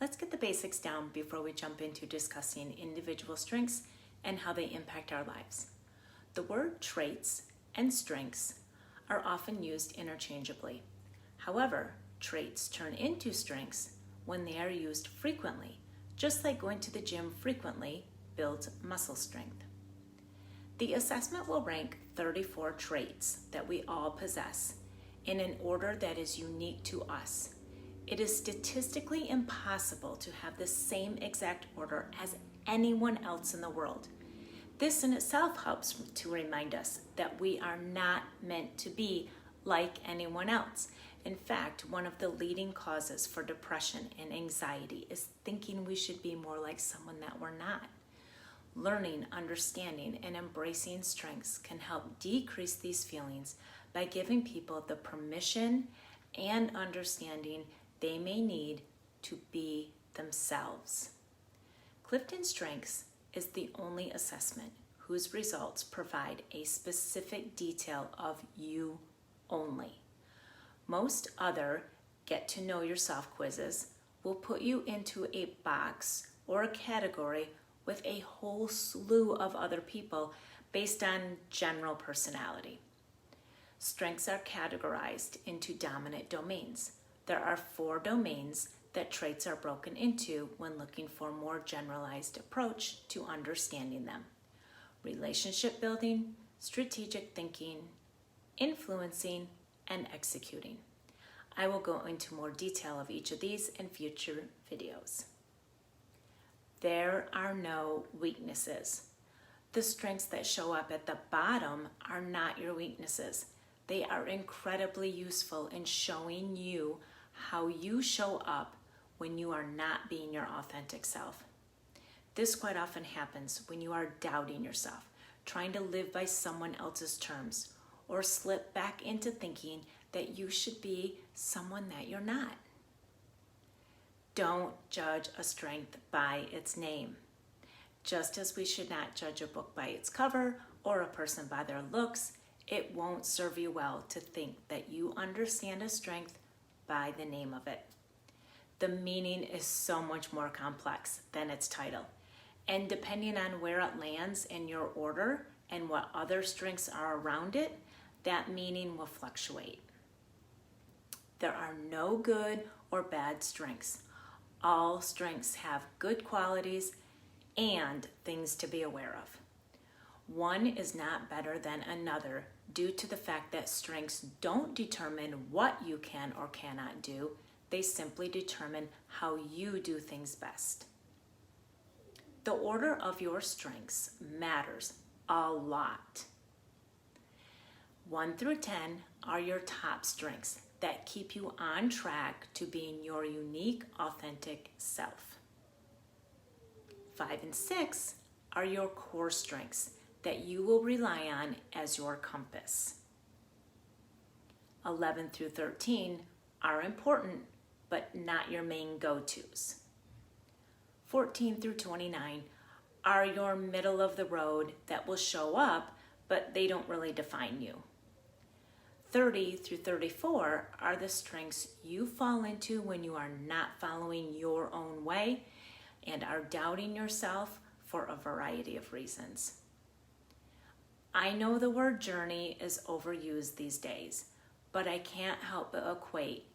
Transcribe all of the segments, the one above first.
Let's get the basics down before we jump into discussing individual strengths and how they impact our lives. The word traits and strengths are often used interchangeably. However, traits turn into strengths when they are used frequently, just like going to the gym frequently builds muscle strength. The assessment will rank 34 traits that we all possess in an order that is unique to us. It is statistically impossible to have the same exact order as anyone else in the world. This in itself helps to remind us that we are not meant to be like anyone else. In fact, one of the leading causes for depression and anxiety is thinking we should be more like someone that we're not. Learning, understanding, and embracing strengths can help decrease these feelings by giving people the permission and understanding they may need to be themselves. Clifton Strengths is the only assessment whose results provide a specific detail of you only. Most other get to know yourself quizzes will put you into a box or a category with a whole slew of other people based on general personality. Strengths are categorized into dominant domains. There are 4 domains that traits are broken into when looking for a more generalized approach to understanding them: relationship building, strategic thinking, influencing, and executing. I will go into more detail of each of these in future videos. There are no weaknesses. The strengths that show up at the bottom are not your weaknesses. They are incredibly useful in showing you how you show up when you are not being your authentic self. This quite often happens when you are doubting yourself, trying to live by someone else's terms, or slip back into thinking that you should be someone that you're not. Don't judge a strength by its name. Just as we should not judge a book by its cover or a person by their looks, it won't serve you well to think that you understand a strength by the name of it. The meaning is so much more complex than its title, and depending on where it lands in your order and what other strengths are around it, that meaning will fluctuate. There are no good or bad strengths. All strengths have good qualities and things to be aware of. One is not better than another due to the fact that strengths don't determine what you can or cannot do. They simply determine how you do things best. The order of your strengths matters a lot. 1 through 10 are your top strengths that keep you on track to being your unique, authentic self. 5 and 6 are your core strengths that you will rely on as your compass. 11 through 13 are important, but not your main go-tos. 14 through 29 are your middle of the road that will show up, but they don't really define you. 30 through 34 are the strengths you fall into when you are not following your own way and are doubting yourself for a variety of reasons. I know the word journey is overused these days, but I can't help but equate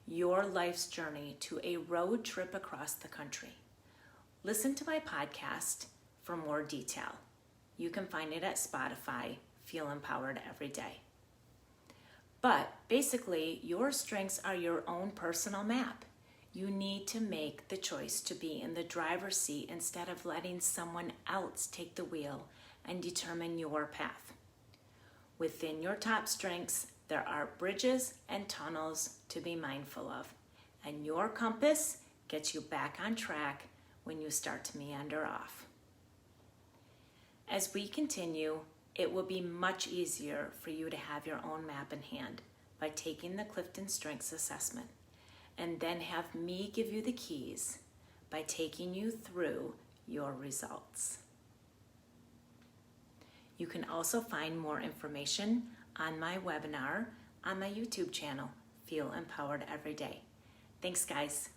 your life's journey to a road trip across the country. Listen to my podcast for more detail. You can find it at Spotify, Feel Empowered Every Day. But basically, your strengths are your own personal map. You need to make the choice to be in the driver's seat instead of letting someone else take the wheel and determine your path. Within your top strengths, there are bridges and tunnels to be mindful of, and your compass gets you back on track when you start to meander off. As we continue, it will be much easier for you to have your own map in hand by taking the Clifton Strengths Assessment, and then have me give you the keys by taking you through your results. You can also find more information on my webinar on my YouTube channel, Feel Empowered Every Day. Thanks, guys.